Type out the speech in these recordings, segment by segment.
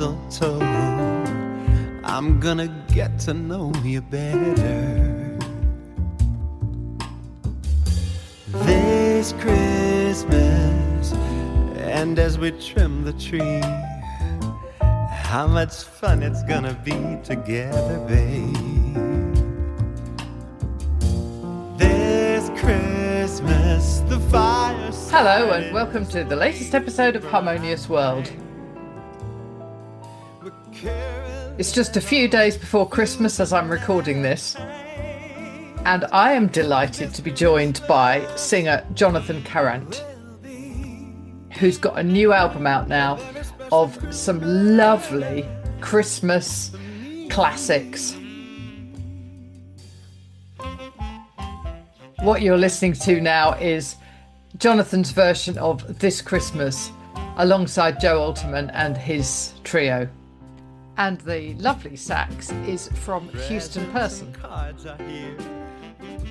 mistletoe. I'm gonna get to know you better this Christmas. And as we trim the tree, how much fun it's gonna be together, babe. This Christmas, the fire. Hello and welcome to the latest episode of Harmonious World. It's just a few days before Christmas as I'm recording this, and I am delighted to be joined by singer Jonathan Karrant, who's got a new album out now of some lovely Christmas classics. What you're listening to now is Jonathan's version of This Christmas alongside Joe Alterman and his trio. And the lovely sax is from Houston Person.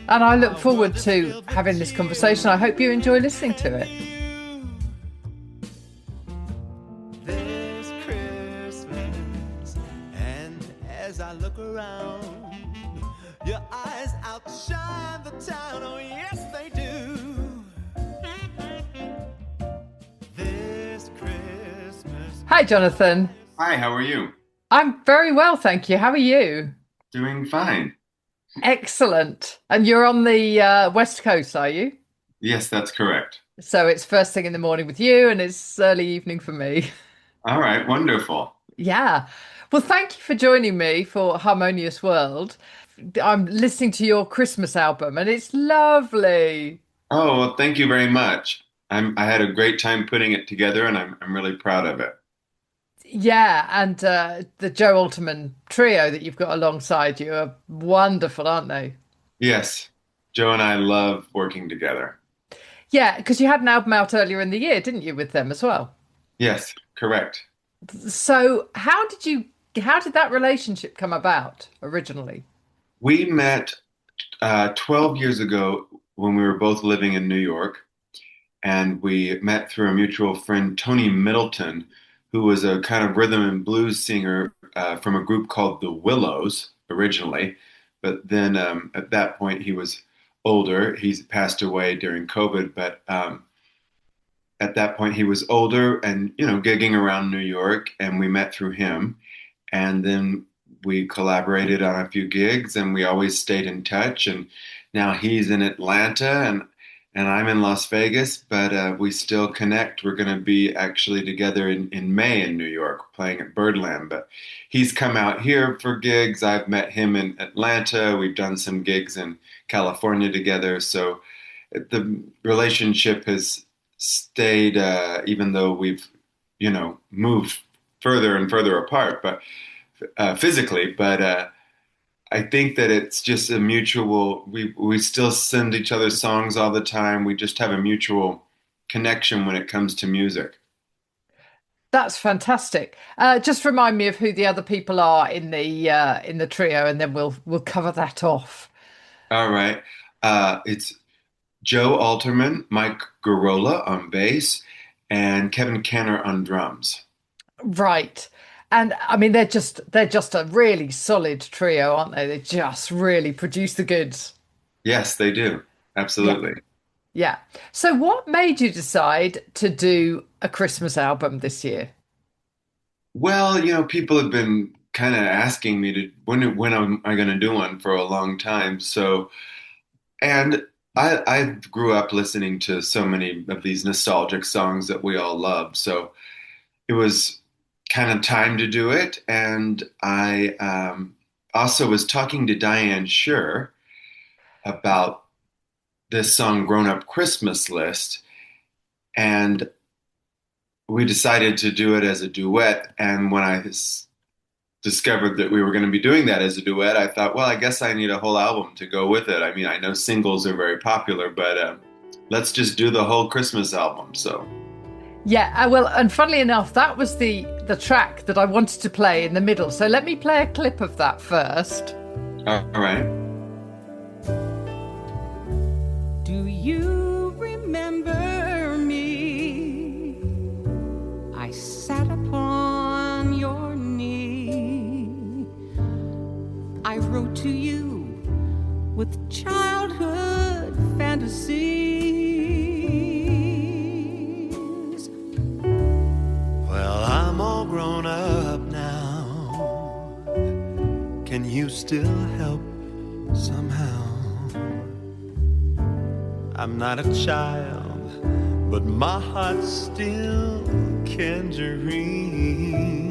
And I look forward to having this conversation. I hope you enjoy listening to it. This Christmas, and as I look around, your eyes outshine the town, oh yes they do. This Christmas. Hi, Jonathan. Hi, how are you? I'm very well, thank you. How are you? Doing fine. Excellent. And you're on the West Coast, are you? Yes, that's correct. So it's first thing in the morning with you and it's early evening for me. All right, wonderful. Yeah. Well, thank you for joining me for Harmonious World. I'm listening to your Christmas album and it's lovely. Oh, well, thank you very much. I had a great time putting it together and I'm really proud of it. Yeah, and the Joe Alterman trio that you've got alongside you are wonderful, aren't they? Yes, Joe and I love working together. Yeah, because you had an album out earlier in the year, didn't you, with them as well? Yes, correct. So how did that relationship come about originally? We met 12 years ago when we were both living in New York, and we met through a mutual friend, Tony Middleton, who was a kind of rhythm and blues singer from a group called the Willows originally. But then at that point, he was older. He's passed away during COVID, but at that point, he was older and, gigging around New York, and we met through him. And then we collaborated on a few gigs, and we always stayed in touch. And now he's in Atlanta, and I'm in Las Vegas, but we still connect. We're going to be actually together in May in New York, playing at Birdland. But he's come out here for gigs. I've met him in Atlanta. We've done some gigs in California together. So the relationship has stayed, even though we've, moved further and further apart, but physically. But I think that it's just a mutual, we still send each other songs all the time. We just have a mutual connection when it comes to music. That's fantastic. Just remind me of who the other people are in the trio, and then we'll cover that off. All right. It's Joe Alterman, Mike Garola on bass, and Kevin Canner on drums. Right. And I mean, they're just a really solid trio, aren't they? They just really produce the goods. Yes, they do. Absolutely. Yeah. So what made you decide to do a Christmas album this year? Well, people have been kind of asking me to when am I going to do one for a long time. So, and I grew up listening to so many of these nostalgic songs that we all love. So it was kind of time to do it. And I also was talking to Diane Shure about this song, Grown Up Christmas List. And we decided to do it as a duet. And when I discovered that we were going to be doing that as a duet, I thought, well, I guess I need a whole album to go with it. I mean, I know singles are very popular, but let's just do the whole Christmas album. So. Yeah, well, and funnily enough, that was the track that I wanted to play in the middle. So let me play a clip of that first. All right. Do you remember me? I sat upon your to you with childhood fantasies. Well, I'm all grown up now. Can you still help somehow? I'm not a child, but my heart still can dream.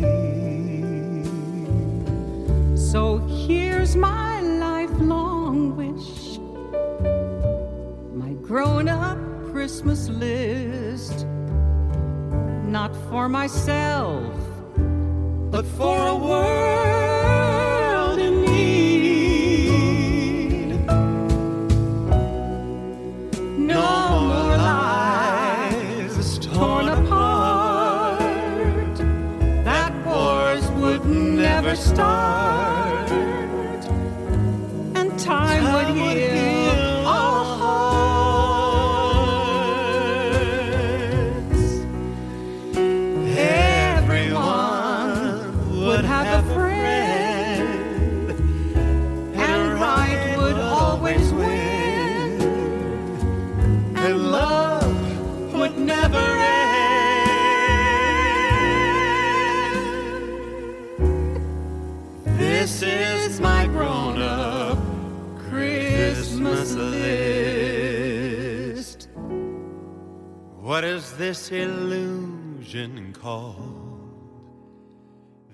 So here's my lifelong wish, my grown-up Christmas list. Not for myself, but for a world in need. No more lives torn apart, that wars would never start, and time would heal all hearts. Everyone would have a friend, and right would always win, and love would never end. This is my grown-up Christmas list. What is this illusion called?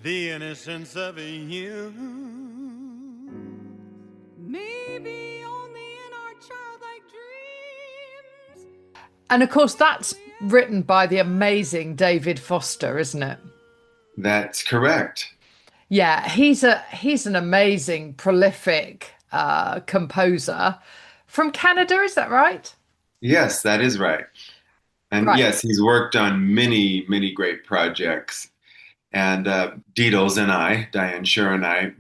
The innocence of you. Maybe only in our childlike dreams. And of course, that's written by the amazing David Foster, isn't it? That's correct. Yeah, he's an amazing, prolific composer from Canada. Is that right? Yes, that is right. And Right. yes, he's worked on many, many great projects. And Deedles and I, Diane Shure and I,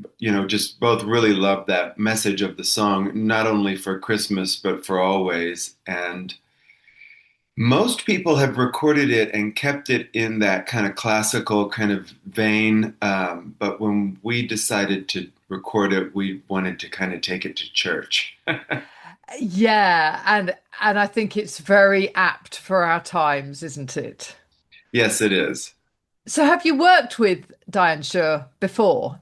just both really loved that message of the song, not only for Christmas, but for always. And most people have recorded it and kept it in that kind of classical kind of vein. But when we decided to record it, we wanted to kind of take it to church. Yeah, and I think it's very apt for our times, isn't it? Yes, it is. So have you worked with Diane Shure before?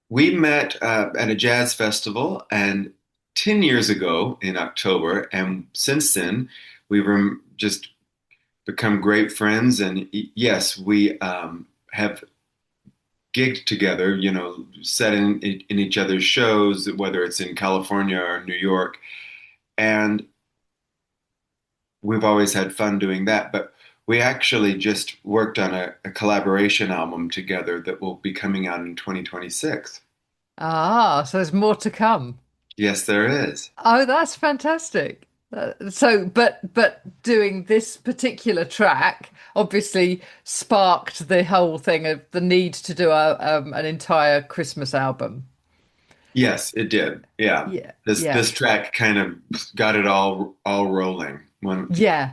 We met at a jazz festival and 10 years ago in October. And since then, we've just become great friends. And yes, we have gigged together, sat in each other's shows, whether it's in California or New York. And we've always had fun doing that. But we actually just worked on a collaboration album together that will be coming out in 2026. Ah, so there's more to come. Yes, there is. Oh, that's fantastic. But doing this particular track obviously sparked the whole thing of the need to do an entire Christmas album. Yes, it did. Yeah. Yeah, This track kind of got it all rolling. yeah,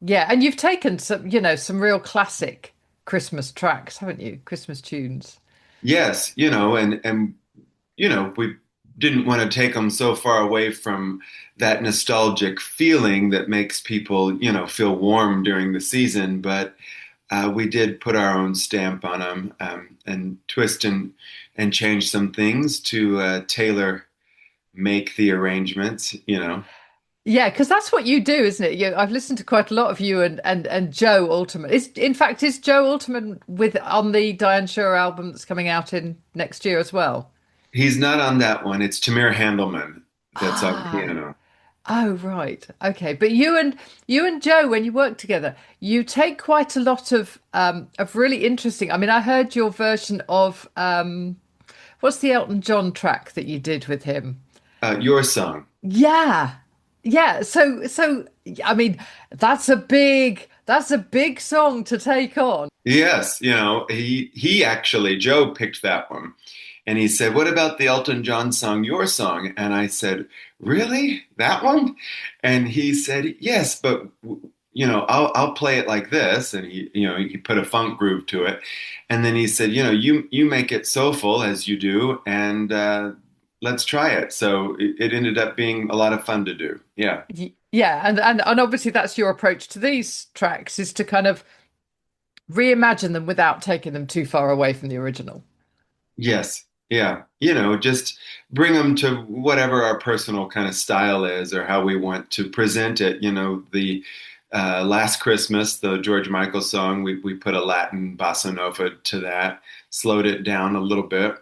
yeah. And you've taken some real classic Christmas tracks, haven't you? Christmas tunes. Yes, and we didn't want to take them so far away from that nostalgic feeling that makes people, feel warm during the season. But we did put our own stamp on them and twist and change some things to make the arrangements. Yeah, because that's what you do, isn't it? I've listened to quite a lot of you and Joe Alterman. Is Joe Alterman on the Diane Shure album that's coming out in next year as well? He's not on that one. It's Tamir Handelman that's on piano. Oh, right. Okay. But you and Joe, when you work together, you take quite a lot of really interesting. I mean, I heard your version of what's the Elton John track that you did with him? Your Song. Yeah. Yeah. So I mean, that's a big song to take on. Yes, he actually, Joe picked that one. And he said, "What about the Elton John song, Your Song?" And I said, "Really? That one?" And he said, "Yes, but I'll play it like this, and he put a funk groove to it, and then he said, you make it soulful as you do, and let's try it. So it ended up being a lot of fun to do. Yeah. Yeah, and obviously that's your approach to these tracks is to kind of reimagine them without taking them too far away from the original. Yes. Yeah. Just bring them to whatever our personal kind of style is or how we want to present it. The Last Christmas, the George Michael song, we put a Latin bossa nova to that, slowed it down a little bit.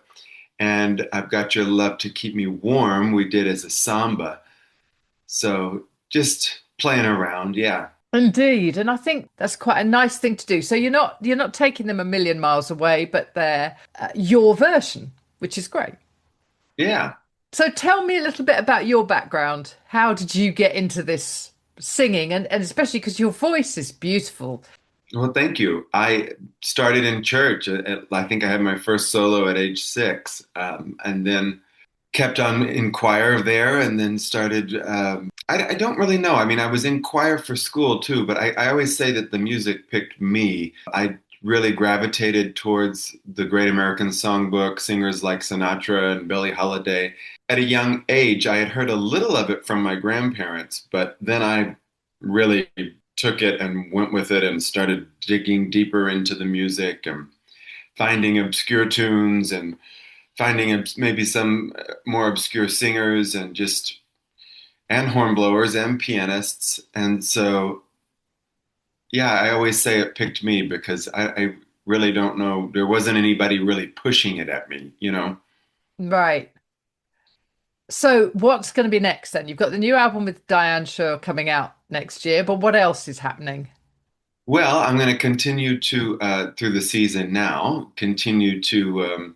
And I've Got Your Love to Keep Me Warm, we did as a samba. So just playing around. Yeah. Indeed, and I think that's quite a nice thing to do. So you're not taking them a million miles away, but they're your version, which is great. Yeah. So tell me a little bit about your background. How did you get into this singing? And especially because your voice is beautiful. Well, thank you. I started in church. I think I had my first solo at age 6, and then kept on in choir there, and then started. I don't really know. I mean, I was in choir for school too, but I always say that the music picked me. I really gravitated towards the Great American Songbook, singers like Sinatra and Billie Holiday. At a young age, I had heard a little of it from my grandparents, but then I really took it and went with it and started digging deeper into the music and finding obscure tunes and finding maybe some more obscure singers and hornblowers and pianists. And so, yeah, I always say it picked me because I really don't know. There wasn't anybody really pushing it at me. Right. So what's going to be next then? You've got the new album with Diane Shaw coming out next year, but what else is happening? Well, I'm going to continue to, through the season now, continue to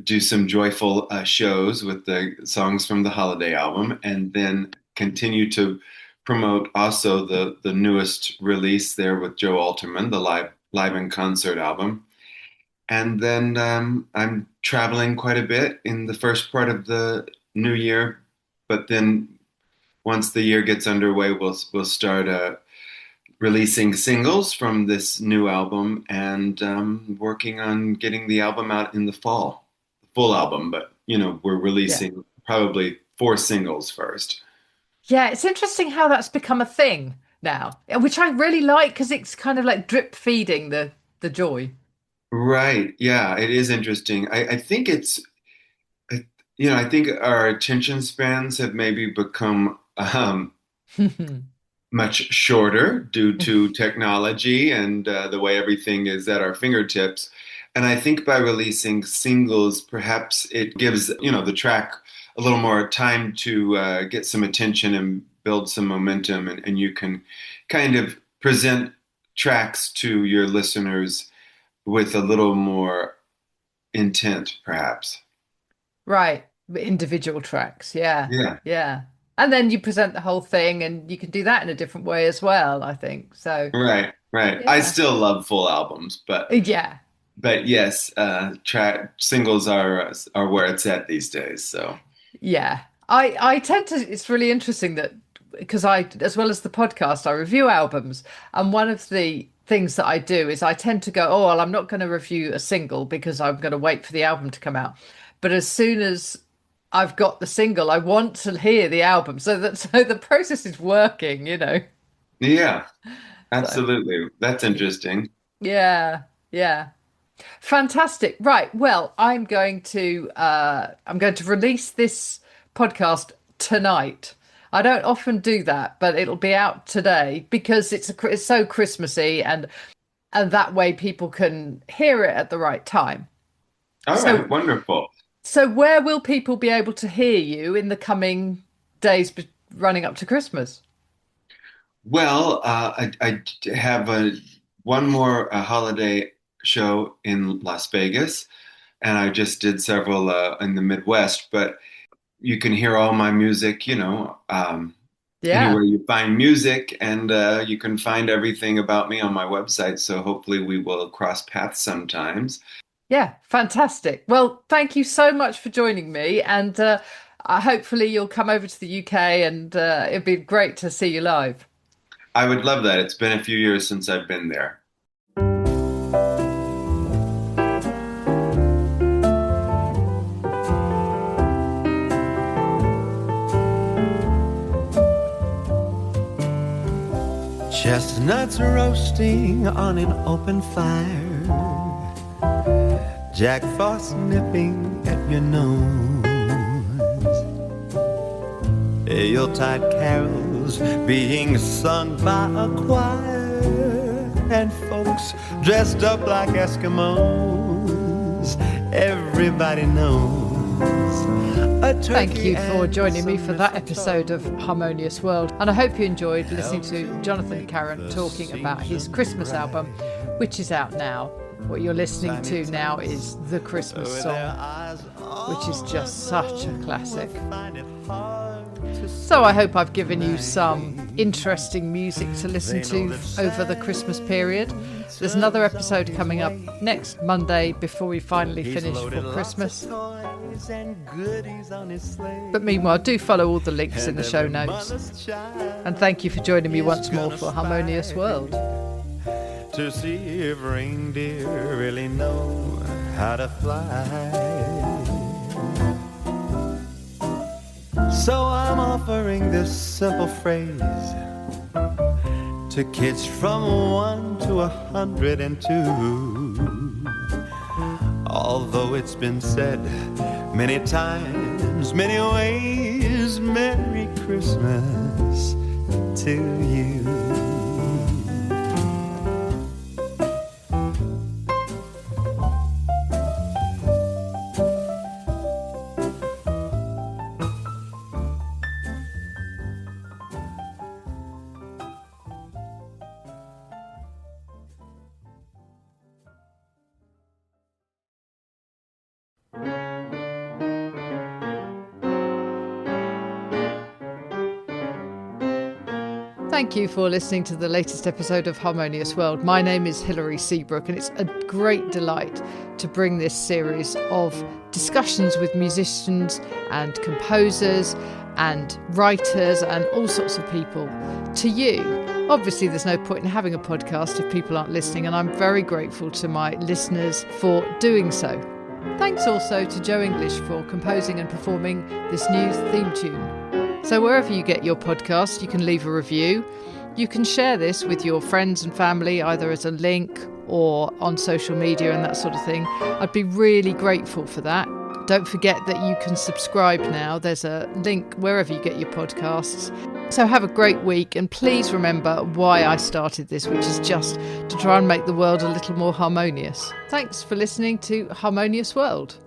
do some joyful shows with the songs from the holiday album, and then continue to promote also the newest release there with Joe Alterman, the live in concert album. And then I'm traveling quite a bit in the first part of the new year, but then once the year gets underway, we'll start releasing singles from this new album and working on getting the album out in the fall, full album. But we're Yeah. releasing probably 4 singles first. Yeah, it's interesting how that's become a thing now, which I really like because it's kind of like drip feeding the joy. Right. Yeah, it is interesting. I think I think our attention spans have maybe become much shorter due to technology and the way everything is at our fingertips. And I think by releasing singles, perhaps it gives, the track a little more time to get some attention and build some momentum. And you can kind of present tracks to your listeners with a little more intent, perhaps. Right. Individual tracks. Yeah. Yeah. Yeah. And then you present the whole thing and you can do that in a different way as well, I think. So, Right. Right. I yeah. still love full albums, but Yeah. yes, track singles are where it's at these days. So. Yeah. I tend to, it's really interesting that because as well as the podcast, I review albums. And one of the things that I do is I tend to go, oh, well, I'm not going to review a single because I'm going to wait for the album to come out. But as soon as I've got the single, I want to hear the album. So the process is working. Yeah, So absolutely. That's interesting. yeah, yeah. Fantastic. Right. Well, I'm going to release this podcast tonight. I don't often do that, but it'll be out today because it's so Christmassy and that way people can hear it at the right time. All right, So wonderful. so where will people be able to hear you in the coming days running up to Christmas? Well, I have one more holiday show in Las Vegas, and I just did several in the Midwest. But you can hear all my music, Yeah. anywhere you find music, and you can find everything about me on my website. So hopefully we will cross paths sometimes. Yeah, fantastic. Well, thank you so much for joining me, and hopefully you'll come over to the UK, and it'd be great to see you live. I would love that. It's been a few years since I've been there. Chestnuts roasting on an open fire, Jack Frost nipping at your nose, Yuletide carols being sung by a choir, and folks dressed up like Eskimos. Everybody knows. Thank you for joining me for that episode of Harmonious World, and I hope you enjoyed listening to Jonathan Karrant talking about his Christmas album, which is out now. What you're listening to now is The Christmas Song, which is just such a classic. So I hope I've given you some interesting music to listen to over the Christmas period. There's another episode coming up next Monday before we finally finish for Christmas. But meanwhile, do follow all the links in the show notes. And thank you for joining me once more for Harmonious World. To see if reindeer really know how to fly. So I'm offering this simple phrase to kids from 1 to 102. Although it's been said many times, many ways, Merry Christmas to you. Thank you for listening to the latest episode of Harmonious World. My name is Hilary Seabrook, and it's a great delight to bring this series of discussions with musicians and composers and writers and all sorts of people to you. Obviously, there's no point in having a podcast if people aren't listening, and I'm very grateful to my listeners for doing so. Thanks also to Joe English for composing and performing this new theme tune. So wherever you get your podcast, you can leave a review. You can share this with your friends and family, either as a link or on social media and that sort of thing. I'd be really grateful for that. Don't forget that you can subscribe now. There's a link wherever you get your podcasts. So have a great week, and please remember why I started this, which is just to try and make the world a little more harmonious. Thanks for listening to Harmonious World.